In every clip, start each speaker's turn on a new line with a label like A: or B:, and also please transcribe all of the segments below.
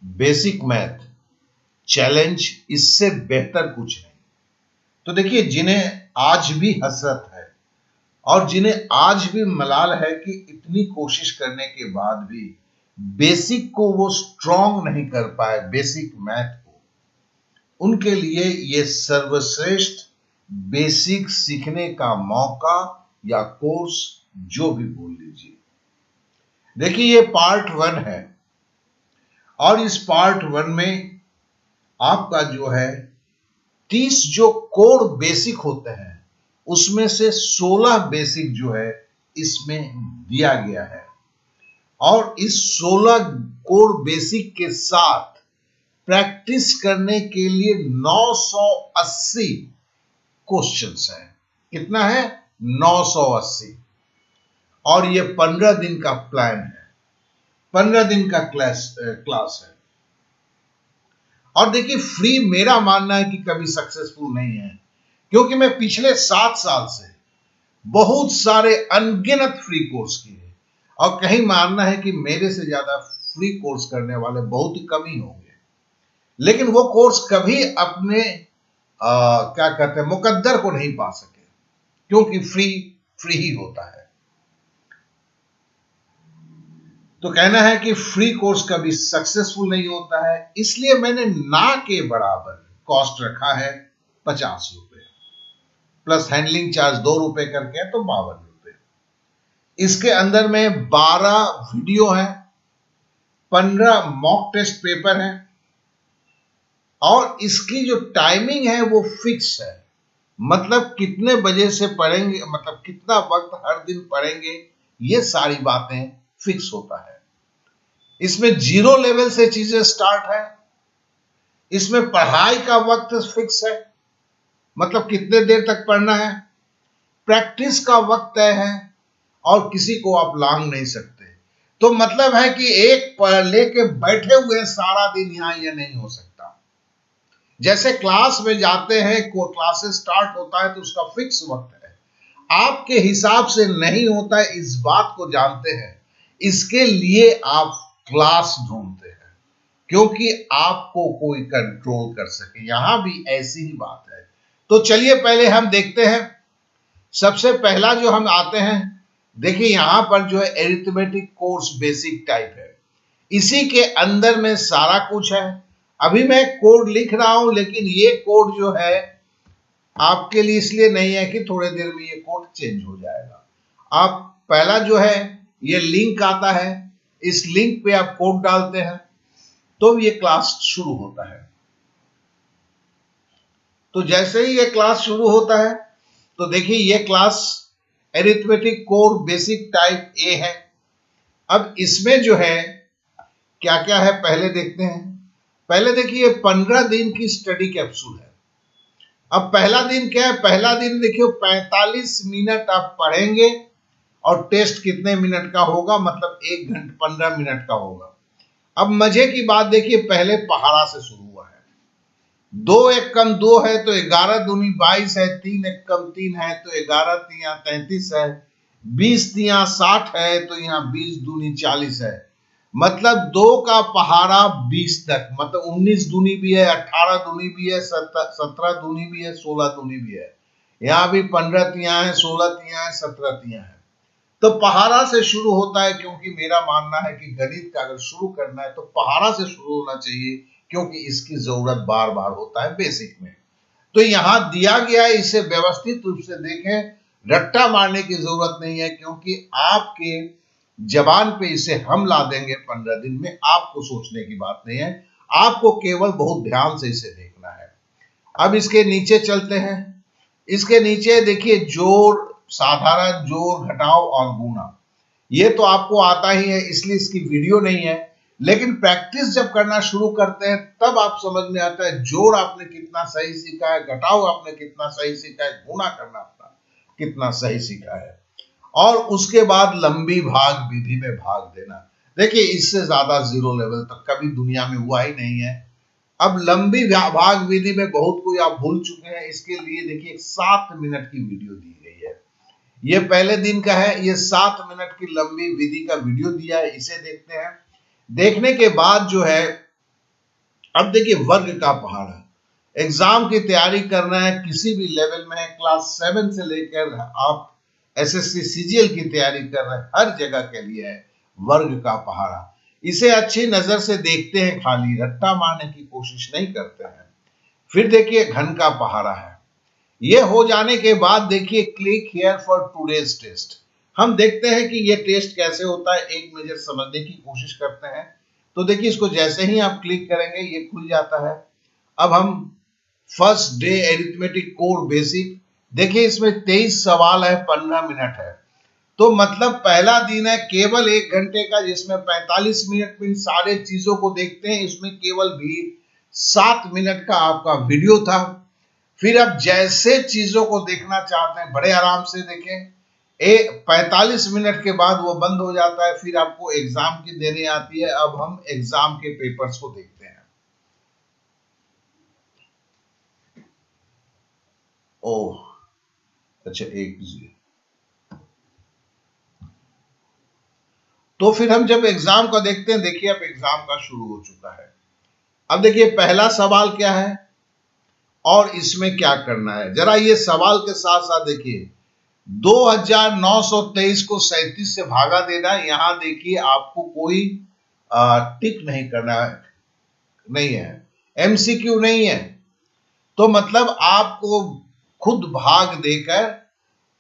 A: Basic math challenge इससे बेहतर कुछ नहीं। तो देखिए, जिन्हें आज भी हसरत है और जिन्हें आज भी मलाल है कि इतनी कोशिश करने के बाद भी बेसिक को वो स्ट्रांग नहीं कर पाए, बेसिक मैथ को, उनके लिए ये सर्वश्रेष्ठ बेसिक सीखने का मौका या कोर्स, जो भी बोल लीजिए। देखिए, ये पार्ट 1 है और इस पार्ट 1 में आपका जो है 30 जो कोर बेसिक होते हैं उसमें से 16 बेसिक जो है इसमें दिया गया है और इस 16 कोर बेसिक के साथ प्रैक्टिस करने के लिए 980 क्वेश्चंस हैं। कितना है? 980। और ये 15 दिन का प्लान है, 15 दिन का क्लास है। और देखिए, फ्री मेरा मानना है कि कभी सक्सेसफुल नहीं है, क्योंकि मैं पिछले 7 साल से बहुत सारे अनगिनत फ्री कोर्स किए और कहीं मानना है कि मेरे से ज्यादा फ्री कोर्स करने वाले बहुत ही कम ही होंगे, लेकिन वो कोर्स कभी अपने क्या कहते हैं मुकद्दर को नहीं पा सके, क्योंकि फ्री ही होता है। तो कहना है कि फ्री कोर्स कभी सक्सेसफुल नहीं होता है, इसलिए मैंने ना के बराबर कॉस्ट रखा है 50 रुपए, प्लस हैंडलिंग चार्ज 2 रुपए करके है तो 52 रुपए। इसके अंदर में 12 वीडियो है, 15 मॉक टेस्ट पेपर है और इसकी जो टाइमिंग है वो फिक्स है। मतलब कितने बजे से पढ़ेंगे, मतलब कितना वक्त हर दिन पढ़ेंगे, ये सारी बातें फिक्स होता है। इसमें 0 लेवल से चीजें स्टार्ट है। इसमें पढ़ाई का वक्त फिक्स है, मतलब कितने देर तक पढ़ना है। प्रैक्टिस का वक्त तय है और किसी को आप लांग नहीं सकते। तो मतलब है कि एक पढ़ लेके बैठे हुए सारा दिन यहां यह नहीं हो सकता। जैसे क्लास में जाते हैं, क्लासेस स्टार्ट होता है तो उसका फिक्स वक्त है, आपके हिसाब से नहीं होता है, इस बात को जानते हैं। इसके लिए आप क्लास ढूंढते हैं, क्योंकि आपको कोई कंट्रोल कर सके। यहां भी ऐसी ही बात है। तो चलिए पहले हम देखते हैं। सबसे पहला जो हम आते हैं, देखिए यहां पर जो है एरिथमेटिक कोर्स बेसिक टाइप है, इसी के अंदर में सारा कुछ है। अभी मैं कोड लिख रहा हूं, लेकिन ये कोड जो है आपके लिए इसलिए नहीं है कि थोड़ी देर में ये कोड चेंज हो जाएगा। आप पहला जो है ये लिंक आता है, इस लिंक पे आप कोड डालते हैं तो ये क्लास शुरू होता है। तो जैसे ही ये क्लास शुरू होता है तो देखिए ये class arithmetic code basic type A है। अब इसमें जो है क्या क्या है पहले देखते हैं। पहले देखिए 15 दिन की स्टडी कैप्सूल है। अब पहला दिन क्या है? पहला दिन देखिए 45 मिनट आप पढ़ेंगे और टेस्ट कितने मिनट का होगा, मतलब 1 घंटे 15 मिनट का होगा। अब मजे की बात देखिए, पहले पहाड़ा से शुरू हुआ है। 2 एक कम 2 है तो 11 दूनी 22 है, 3 एक कम 3 है तो 11 तिया 33 है, 20 तिया 60 है तो यहाँ 20 दूनी 40 है। मतलब 2 का पहाड़ा 20 तक, मतलब 19 दूनी भी है, 18 दूनी भी है, 17 दूनी भी है, 16 दूनी भी है। यहाँ भी 15 तिया है, 16 तिया है, 17 तिया है। तो पहाड़ा से शुरू होता है, क्योंकि मेरा मानना है कि गणित का अगर शुरू करना है तो पहाड़ा से शुरू होना चाहिए, क्योंकि इसकी जरूरत बार बार होता है बेसिक में। तो यहां दिया गया है, इसे व्यवस्थित रूप से देखें, रट्टा मारने की जरूरत नहीं है, क्योंकि आपके जबान पे इसे हम ला देंगे 15 दिन में। आपको सोचने की बात नहीं है, आपको केवल बहुत ध्यान से इसे देखना है। अब इसके नीचे चलते हैं। इसके नीचे देखिए जोड़, साधारण, जोड़, घटाव और गुणा, ये तो आपको आता ही है, इसलिए इसकी वीडियो नहीं है। लेकिन प्रैक्टिस जब करना शुरू करते हैं तब आप समझ में आता है जोड़ आपने कितना सही सीखा है, घटाव आपने कितना सही सीखा है, गुणा करना आपका कितना सही सीखा है। और उसके बाद लंबी भाग विधि में भाग देना। देखिए इससे ज्यादा 0 लेवल तक कभी दुनिया में हुआ ही नहीं है। अब लंबी भाग विधि में बहुत कोई आप भूल चुके हैं, इसके लिए देखिए 7 मिनट की वीडियो दी गई है। ये पहले दिन का है, ये 7 मिनट की लंबी विधि का वीडियो दिया है, इसे देखते हैं। देखने के बाद जो है अब देखिए वर्ग का पहाड़ा, एग्जाम की तैयारी करना है किसी भी लेवल में है, क्लास 7 से लेकर आप एसएससी सीजीएल की तैयारी कर रहे हैं, हर जगह के लिए है वर्ग का पहाड़ा। इसे अच्छी नजर से देखते हैं, खाली रट्टा मारने की कोशिश नहीं करते हैं। फिर देखिए घन का पहाड़ा है। ये हो जाने के बाद देखिए click here for today's test. हम देखते हैं कि ये टेस्ट कैसे होता है, एक नजर समझने की कोशिश करते हैं। तो देखिए इसको जैसे ही आप क्लिक करेंगे ये खुल जाता है। अब हम first day arithmetic core basic, देखिए इसमें 23 सवाल है, 15 मिनट है। तो मतलब पहला दिन है केवल 1 घंटे का, जिसमें 45 मिनट में सारे चीजों को देखते हैं। इसमें केवल भी 7 मिनट का आपका वीडियो था। फिर आप जैसे चीजों को देखना चाहते हैं बड़े आराम से देखें। 45 मिनट के बाद वो बंद हो जाता है। फिर आपको एग्जाम की देने आती है। अब हम एग्जाम के पेपर्स को देखते हैं। ओह अच्छा, एक जी। तो फिर हम जब एग्जाम का देखते हैं, देखिए अब एग्जाम का शुरू हो चुका है। अब देखिए पहला सवाल क्या है और इसमें क्या करना है, जरा ये सवाल के साथ साथ देखिए। 2923 को 37 से भागा देना है। यहां देखिए आपको कोई टिक नहीं करना है, नहीं है, एमसीक्यू नहीं है। तो मतलब आपको खुद भाग देकर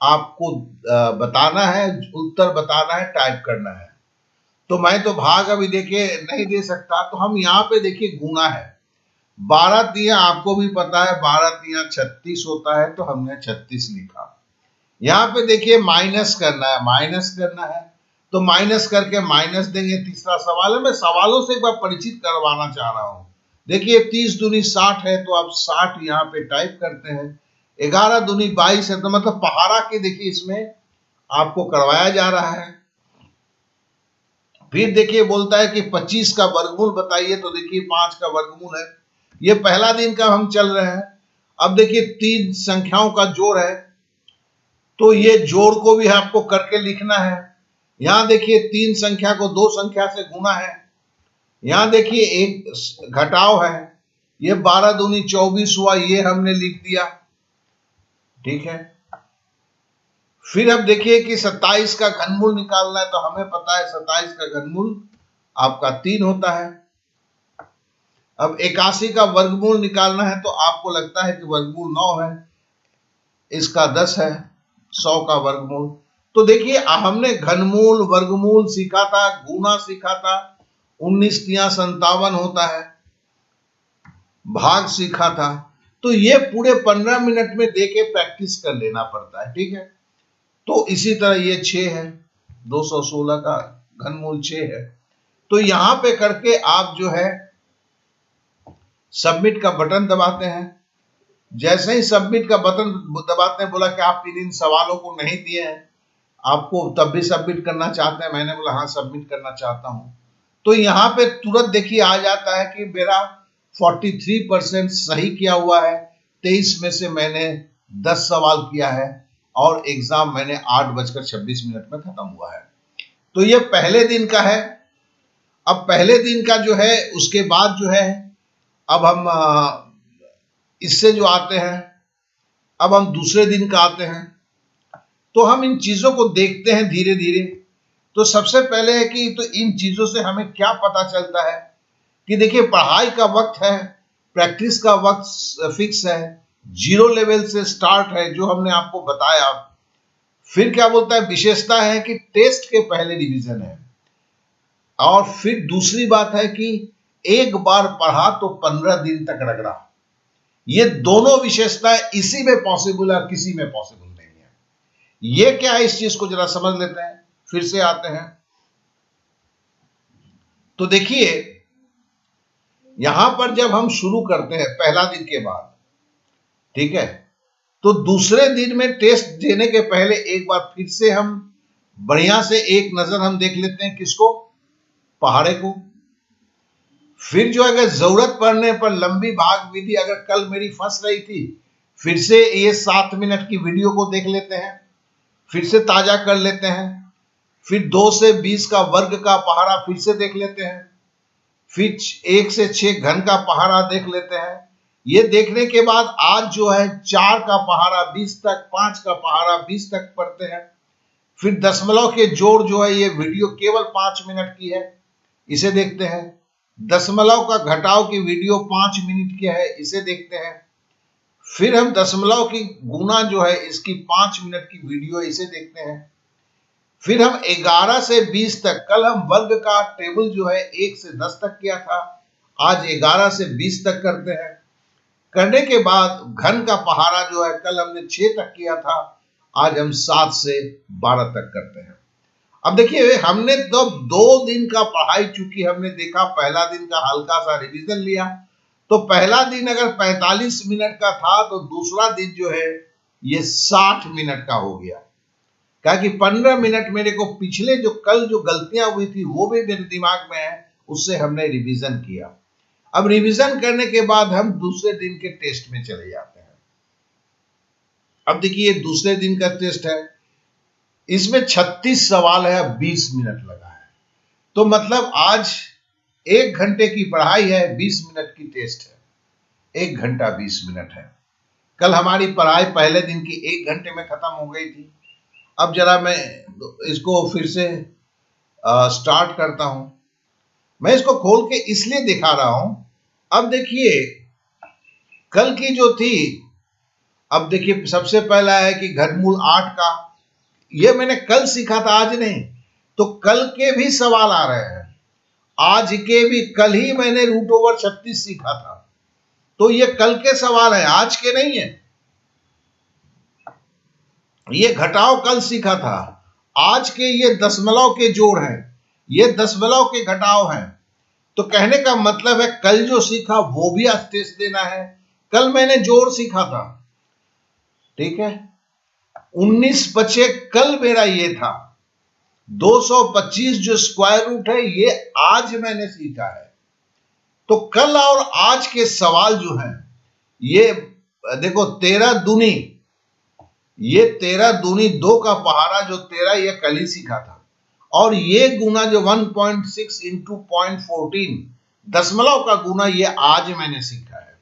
A: आपको बताना है, उत्तर बताना है, टाइप करना है। तो मैं तो भाग अभी देखिए नहीं दे सकता, तो हम यहाँ पे देखिए गुना है। 12 तिया आपको भी पता है, 12 तिया 36 होता है, तो हमने 36 लिखा। यहाँ पे देखिए माइनस करना है, माइनस करना है, तो माइनस करके माइनस देंगे। तीसरा सवाल है, मैं सवालों से एक बार परिचित करवाना चाह रहा हूं। देखिए 30 दूनी 60 है, तो आप 60 यहाँ पे टाइप करते हैं। 11 दूनी 22 है, तो मतलब पहाड़ा के देखिए इसमें आपको करवाया जा रहा है। फिर देखिए बोलता है कि 25 का वर्गमूल बताइए, तो देखिए 5 का वर्गमूल है। ये पहला दिन का हम चल रहे हैं। अब देखिए 3 संख्याओं का जोड़ है, तो ये जोड़ को भी आपको करके लिखना है। यहां देखिए 3 संख्या को 2 संख्या से गुना है। यहां देखिए एक घटाव है, ये 12 दूनी 24 हुआ, ये हमने लिख दिया, ठीक है। फिर अब देखिए कि 27 का घनमूल निकालना है, तो हमें पता है 27 का घनमूल आपका 3 होता है। अब 81 का वर्गमूल निकालना है, तो आपको लगता है कि वर्गमूल 9 है, इसका 10 है, 100 का वर्गमूल। तो देखिए हमने घनमूल वर्गमूल सीखा था, गुना सीखा था, 19 तिया 57 होता है, भाग सीखा था। तो ये पूरे 15 मिनट में देके प्रैक्टिस कर लेना पड़ता है, ठीक है। तो इसी तरह ये 6 है, 216 का घनमूल 6 है। तो यहां पे करके आप जो है सबमिट का बटन दबाते हैं। जैसे ही सबमिट का बटन दबाते हैं, बोला कि आप इन सवालों को नहीं दिए हैं, आपको तब भी सबमिट करना चाहते हैं। मैंने बोला हाँ सबमिट करना चाहता हूं। तो यहां पे तुरंत देखिए आ जाता है कि मेरा 43% सही किया हुआ है। 23 में से मैंने 10 सवाल किया है और एग्जाम मैंने 8:26 में खत्म हुआ है। तो ये पहले दिन का है। अब पहले दिन का जो है, उसके बाद जो है अब हम इससे जो आते हैं, अब हम दूसरे दिन का आते हैं। तो हम इन चीजों को देखते हैं धीरे धीरे। तो सबसे पहले है कि तो इन चीजों से हमें क्या पता चलता है कि देखिए पढ़ाई का वक्त है, प्रैक्टिस का वक्त फिक्स है, 0 लेवल से स्टार्ट है जो हमने आपको बताया। फिर क्या बोलता है, विशेषता है कि टेस्ट के पहले रिवीजन है। और फिर दूसरी बात है कि एक बार पढ़ा तो 15 दिन तक रगड़ा। ये दोनों विशेषताएं इसी में पॉसिबल है, किसी में पॉसिबल नहीं है। ये क्या है, इस चीज को जरा समझ लेते हैं, फिर से आते हैं। तो देखिए यहां पर जब हम शुरू करते हैं पहला दिन के बाद, ठीक है, तो दूसरे दिन में टेस्ट देने के पहले एक बार फिर से हम बढ़िया से एक नजर हम देख लेते हैं, किसको, पहाड़े को। फिर जो अगर जरूरत पड़ने पर लंबी भाग विधि अगर कल मेरी फंस रही थी, फिर से ये 7 मिनट की वीडियो को देख लेते हैं, फिर से ताजा कर लेते हैं। फिर 2 से 20 का वर्ग का पहाड़ा फिर से देख लेते हैं। फिर 1 से 6 घन का पहाड़ा देख लेते हैं। ये देखने के बाद आज जो है 4 का पहाड़ा 20 तक, 5 का पहाड़ा 20 तक पढ़ते हैं। फिर दशमलव के जोड़ जो है, ये वीडियो केवल 5 मिनट की है, इसे देखते हैं। दशमलव का घटाव की वीडियो 5 मिनट की है, इसे देखते हैं। फिर हम दशमलव की गुणा जो है इसकी 5 मिनट की वीडियो, इसे देखते हैं। फिर हम 11 से 20 तक, कल हम वर्ग का टेबल जो है 1 से 10 तक किया था, आज 11 से 20 तक करते हैं। करने के बाद घन का पहाड़ा जो है कल हमने 6 तक किया था, आज हम 7 से 12 तक करते हैं। अब देखिए, हमने तो 2 दिन का पढ़ाई, चूंकि हमने देखा पहला दिन का हल्का सा रिवीजन लिया, तो पहला दिन अगर 45 मिनट का था तो दूसरा दिन जो है ये 60 मिनट का हो गया। क्या कि 15 मिनट मेरे को पिछले जो कल जो गलतियां हुई थी वो भी मेरे दिमाग में है, उससे हमने रिवीजन किया। अब रिवीजन करने के बाद हम दूसरे दिन के टेस्ट में चले जाते हैं। अब देखिए, दूसरे दिन का टेस्ट है, इसमें 36 सवाल है, 20 मिनट लगा है। तो मतलब आज 1 घंटे की पढ़ाई है, 20 मिनट की टेस्ट है, 1 घंटा 20 मिनट है। कल हमारी पढ़ाई पहले दिन की 1 घंटे में खत्म हो गई थी। अब जरा मैं इसको फिर से स्टार्ट करता हूं। मैं इसको खोल के इसलिए दिखा रहा हूं, अब देखिए कल की जो थी, अब देखिए सबसे पहला है कि घनमूल 8 का, ये मैंने कल सीखा था, आज नहीं। तो कल के भी सवाल आ रहे हैं, आज के भी, कल ही मैंने रूट ओवर 36 सीखा था, तो ये कल के सवाल है, आज के नहीं है। ये घटाव कल सीखा था, आज के ये दशमलव के जोड़ हैं, ये दशमलव के घटाव हैं। तो कहने का मतलब है कल जो सीखा वो भी आज टेस्ट देना है। कल मैंने जोड़ सीखा था, ठीक है, 19 बचे, कल मेरा ये था। 225 जो स्क्वायर रूट है ये आज मैंने सीखा है। तो कल और आज के सवाल जो हैं, ये देखो 13 दूनी, ये 13 दूनी 2 का पहाड़ा जो 13, ये कल ही सीखा था। और ये गुना जो 1.6 इंटू 0.14 दशमलव का गुना, ये आज मैंने सीखा है।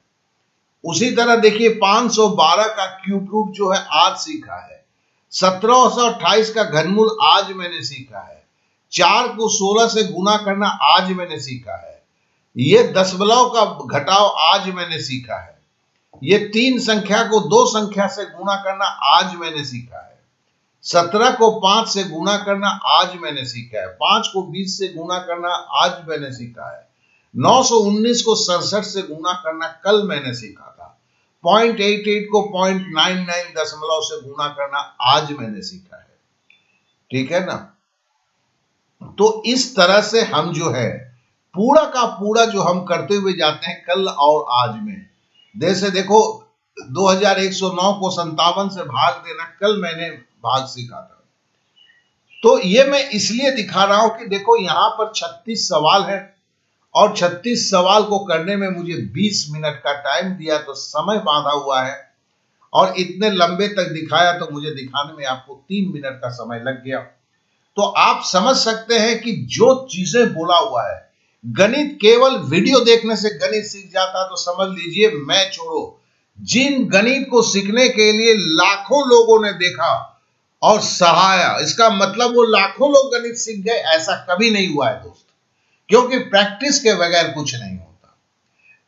A: उसी तरह देखिए 512 का क्यूब रूट जो है आज सीखा है। 1728 का घनमूल आज मैंने सीखा है। 4 को 16 से गुना करना आज मैंने सीखा है। ये दशमलव का घटाव आज मैंने सीखा है। ये 3 संख्या को 2 संख्या से गुणा करना आज मैंने सीखा है। 17 को 5 से गुणा करना आज मैंने सीखा है। 5 को 20 से गुणा करना आज मैंने सीखा है। 919 को 67 से गुणा करना कल मैंने सीखा था। 0.88 को 0.99 दशमलव से गुणा करना आज मैंने सीखा है, ठीक है ना। तो इस तरह से हम जो है पूरा का पूरा जो हम करते हुए जाते हैं कल और आज में। जैसे देखो 2109 को 57 से भाग देना, कल मैंने भाग सीखा था। तो ये मैं इसलिए दिखा रहा हूं कि देखो यहां पर 36 सवाल है, और 36 सवाल को करने में मुझे 20 मिनट का टाइम दिया, तो समय बांधा हुआ है। और इतने लंबे तक दिखाया तो मुझे दिखाने में आपको 3 मिनट का समय लग गया। तो आप समझ सकते हैं कि जो चीजें बोला हुआ है, गणित केवल वीडियो देखने से गणित सीख जाता तो समझ लीजिए, मैं छोड़ो, जिन गणित को सीखने के लिए लाखों लोगों ने देखा और सहाया, इसका मतलब वो लाखों लोग गणित सीख गए, ऐसा कभी नहीं हुआ है दोस्त। क्योंकि प्रैक्टिस के बगैर कुछ नहीं होता।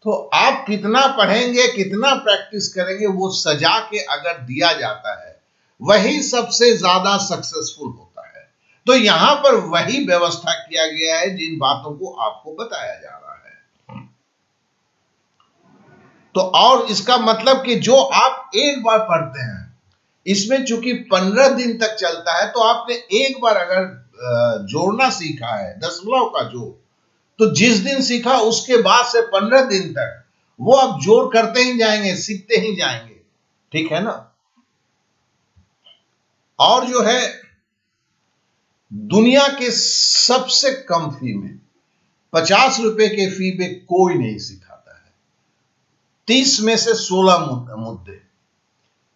A: तो आप कितना पढ़ेंगे, कितना प्रैक्टिस करेंगे, वो सजा के अगर दिया जाता है, वही सबसे ज्यादा सक्सेसफुल होता है। तो यहां पर वही व्यवस्था किया गया है जिन बातों को आपको बताया जा रहा है। तो और इसका मतलब कि जो आप एक बार पढ़ते हैं, इसमें चूंकि 15 दिन तक चलता है, तो आपने एक बार अगर जोड़ना सीखा है, दशमलव का जोड़, तो जिस दिन सीखा उसके बाद से 15 दिन तक वो आप जोड़ करते ही जाएंगे, सीखते ही जाएंगे, ठीक है ना। और जो है दुनिया के सबसे कम फी में, 50 रुपए के फी पे कोई नहीं सिखाता है। 30 में से 16 मुद्दे।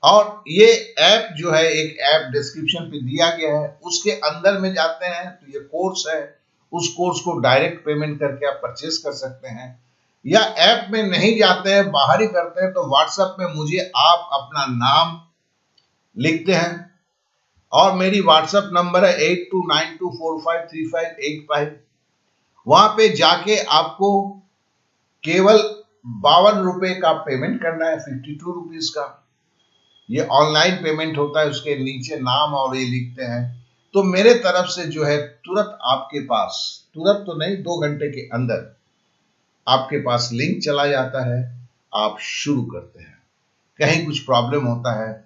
A: और ये ऐप जो है, एक ऐप डिस्क्रिप्शन पे दिया गया है, उसके अंदर में जाते हैं तो ये कोर्स है, उस कोर्स को डायरेक्ट पेमेंट करके आप परचेस कर सकते हैं, या ऐप में नहीं जाते हैं, बाहर ही करते हैं, तो व्हाट्सएप में मुझे आप अपना नाम लिखते हैं और मेरी व्हाट्सएप नंबर है 8292453585। वहां पे जाके आपको केवल 52 रुपए का पेमेंट करना है, 52 रुपीज का। ये ऑनलाइन पेमेंट होता है, उसके नीचे नाम और ये लिखते हैं, तो मेरे तरफ से जो है तुरंत आपके पास, तुरंत तो नहीं, 2 घंटे के अंदर आपके पास लिंक चला जाता है, आप शुरू करते हैं। कहीं कुछ प्रॉब्लम होता है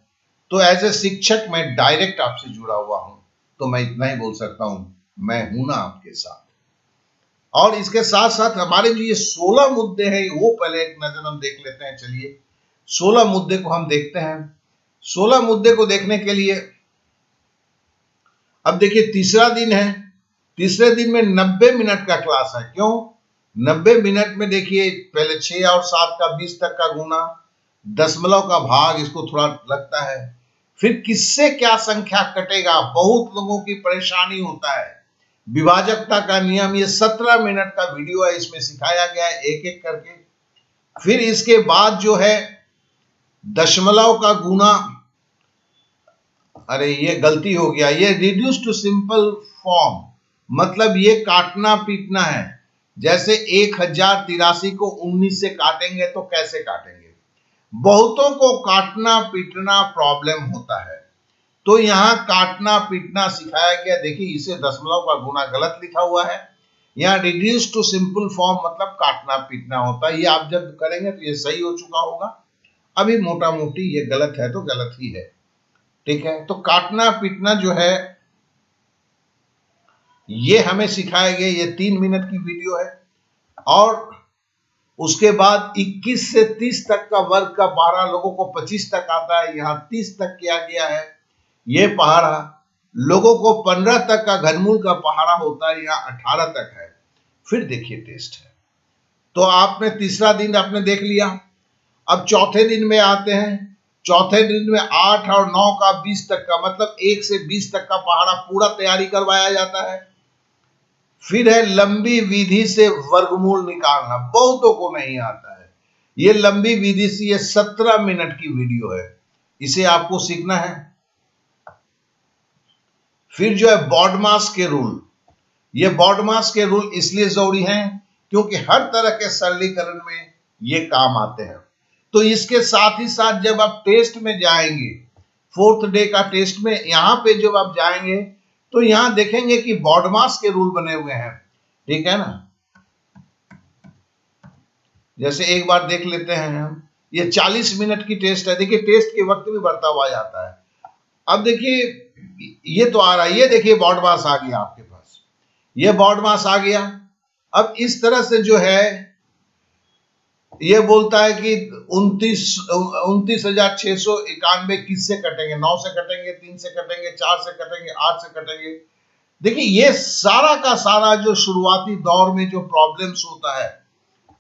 A: तो एज ए शिक्षक मैं डायरेक्ट आपसे जुड़ा हुआ हूं, तो मैं इतना ही बोल सकता हूं, मैं हूं ना आपके साथ। और इसके साथ साथ हमारे जो ये 16 मुद्दे हैं, वो पहले एक नजर हम देख लेते हैं। चलिए 16 मुद्दे को हम देखते हैं। 16 मुद्दे को देखने के लिए अब देखिए तीसरा दिन है, तीसरे दिन में 90 मिनट का क्लास है। क्यों 90 मिनट में? देखिए पहले 6 और 7 का 20 तक का गुना, दशमलव का भाग, इसको थोड़ा लगता है। फिर किससे क्या संख्या कटेगा, बहुत लोगों की परेशानी होता है। विभाजकता का नियम, ये 17 मिनट का वीडियो है, इसमें सिखाया गया है एक एक करके। फिर इसके बाद जो है दशमलव का गुना, अरे ये गलती हो गया, ये रिड्यूस टू सिंपल फॉर्म, मतलब ये काटना पीटना है। जैसे 1083 को 19 से काटेंगे तो कैसे काटेंगे? बहुतों को काटना पीटना प्रॉब्लम होता है, तो यहां काटना पीटना सिखाया गया। देखिए इसे दशमलव का गुना गलत लिखा हुआ है, यहाँ रिड्यूस टू सिंपल फॉर्म मतलब काटना पीटना होता है। ये आप जब करेंगे तो ये सही हो चुका होगा, अभी मोटा मोटी ये गलत है तो गलत ही है, ठीक है। तो काटना पीटना जो है ये हमें सिखाया गया, ये 3 मिनट की वीडियो है। और उसके बाद 21 से 30 तक का वर्ग का पहाड़ा, लोगों को 25 तक आता है, यहाँ 30 तक किया गया है ये पहाड़ा। लोगों को 15 तक का घनमूल का पहाड़ा होता है, यहाँ 18 तक है। फिर देखिए टेस्ट है। तो आपने तीसरा दिन आपने देख लिया। अब चौथे दिन में आते हैं। चौथे दिन में 8 और 9 का 20 तक का, मतलब 1 से 20 तक का पहाड़ा पूरा तैयारी करवाया जाता है। फिर है लंबी विधि से वर्गमूल निकालना, बहुतों को नहीं आता है ये लंबी विधि से। ये 17 मिनट की वीडियो है, इसे आपको सीखना है। फिर जो है बॉडमास के रूल, ये बॉडमास के रूल इसलिए जरूरी हैं क्योंकि हर तरह के सरलीकरण में ये काम आते हैं। तो इसके साथ ही साथ जब आप टेस्ट में जाएंगे, 4th डे का टेस्ट में, यहां पे जब आप जाएंगे तो यहां देखेंगे कि बॉडमास के रूल बने हुए हैं, ठीक है ना। जैसे एक बार देख लेते हैं हम, ये 40 मिनट की टेस्ट है। देखिए टेस्ट के वक्त भी बढ़ता हुआ जाता है। अब देखिए ये तो आ रहा है, ये देखिए बॉडमास आ गया आपके पास, ये बॉडमास आ गया। अब इस तरह से जो है ये बोलता है कि 29,691 किससे कटेंगे? 9 से कटेंगे, 3 से कटेंगे, 4 से कटेंगे, 8 से कटेंगे। देखिए ये सारा का सारा जो शुरुआती दौर में जो प्रॉब्लम्स होता है,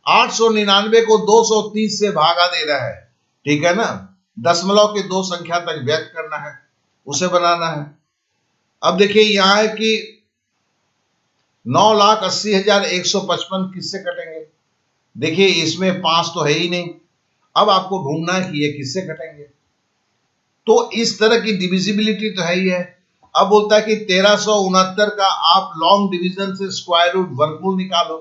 A: 899 को 230 से भागा दे रहा है, ठीक है ना। दशमलव के 2 संख्या तक व्यक्त करना है, उसे बनाना है। अब देखिए यहां है कि 9,80,155 किससे कटेंगे? देखिए इसमें 5 तो है ही नहीं, अब आपको ढूंढना है कि ये किससे कटेंगे। तो इस तरह की डिविजिबिलिटी तो है ही है। अब बोलता है कि 1369 का आप लॉन्ग डिवीजन से स्क्वायर रूट वर्गमूल निकालो।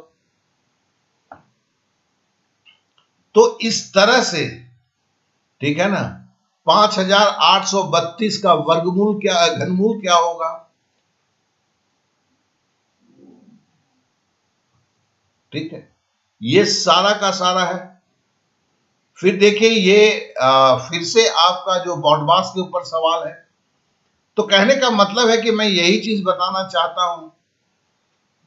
A: तो इस तरह से, ठीक है ना, 5,832 का वर्गमूल क्या, घनमूल क्या होगा? ठीक है, ये सारा का सारा है। फिर देखिए ये फिर से आपका जो बॉडमास के ऊपर सवाल है। तो कहने का मतलब है कि मैं यही चीज बताना चाहता हूं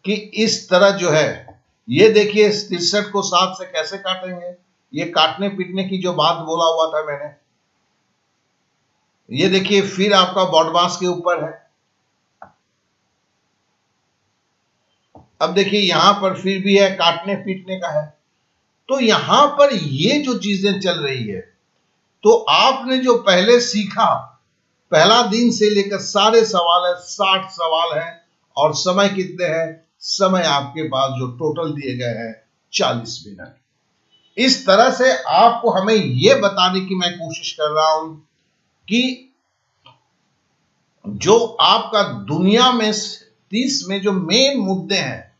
A: कि इस तरह जो है, ये देखिए 63 को 7 से कैसे काटेंगे, ये काटने पीटने की जो बात बोला हुआ था मैंने। ये देखिए फिर आपका बॉडमास के ऊपर है। अब देखिए यहां पर फिर भी है, काटने पीटने का है। तो यहां पर ये जो चीजें चल रही है, तो आपने जो पहले सीखा, पहला दिन से लेकर सारे सवाल है, 60 सवाल है, और समय कितने हैं? समय आपके पास जो टोटल दिए गए हैं 40 मिनट। इस तरह से आपको हमें यह बताने की मैं कोशिश कर रहा हूं कि जो आपका दुनिया में 30 में जो मेन मुद्दे हैं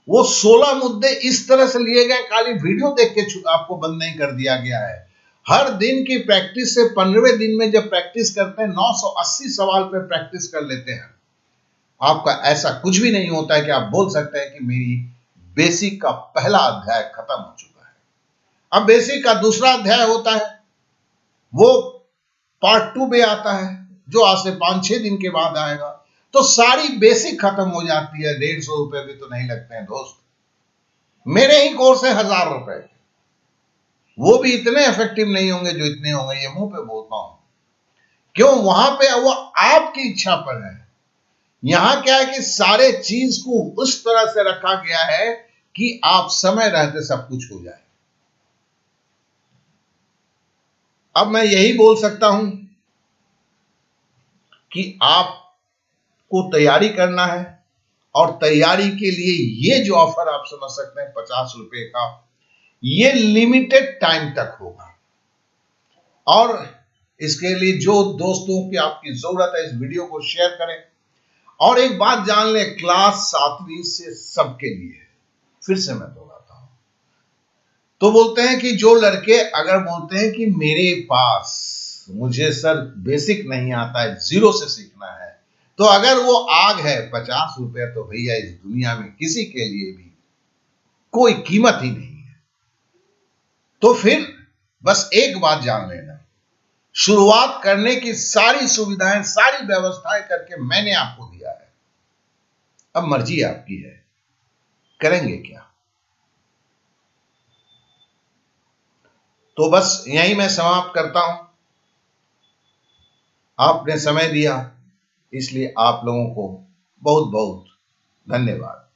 A: वो 16 मुद्दे इस तरह से लिए गए, खाली वीडियो देख के आपको बंद नहीं कर दिया गया है। हर दिन की प्रैक्टिस से 15वें दिन में जब प्रैक्टिस करते हैं 980 सवाल पे प्रैक्टिस कर लेते हैं। आपका ऐसा कुछ भी नहीं होता है कि आप बोल सकते हैं कि मेरी बेसिक का पहला अध्याय खत्म हो चुका है। अब बेसिक का दूसरा अध्याय होता है, वो पार्ट 2 में आता है, जो आज से 5-6 दिन के बाद आएगा। तो सारी बेसिक खत्म हो जाती है। 150 रुपए भी तो नहीं लगते हैं दोस्त। मेरे ही कोर्स है 1000 रुपए, वो भी इतने इफेक्टिव नहीं होंगे जो इतने होंगे, ये मुंह पे बोलता हूं। क्यों? वहां पे वो आपकी इच्छा पर है। यहां क्या है कि सारे चीज को उस तरह से रखा गया है कि आप समय रहते सब कुछ हो जाए। अब मैं यही बोल सकता हूं कि आपको तैयारी करना है, और तैयारी के लिए ये जो ऑफर आप समझ सकते हैं 50 रुपए का, ये लिमिटेड टाइम तक होगा। और इसके लिए जो दोस्तों की आपकी जरूरत है, इस वीडियो को शेयर करें। और एक बात जान लें, क्लास 7वीं से सबके लिए है। फिर से मैं दोहराता हूं। तो बोलते हैं कि जो लड़के अगर बोलते हैं कि मेरे पास मुझे सर बेसिक नहीं आता है, जीरो से सीखना है, तो अगर वो आग है 50 रुपए, तो भैया इस दुनिया में किसी के लिए भी कोई कीमत ही नहीं है। तो फिर बस एक बात जान लेना, शुरुआत करने की सारी सुविधाएं, सारी व्यवस्थाएं करके मैंने आपको दिया है। अब मर्जी आपकी है, करेंगे क्या? तो बस यही मैं समाप्त करता हूं। आपने समय दिया, इसलिए आप लोगों को बहुत बहुत धन्यवाद।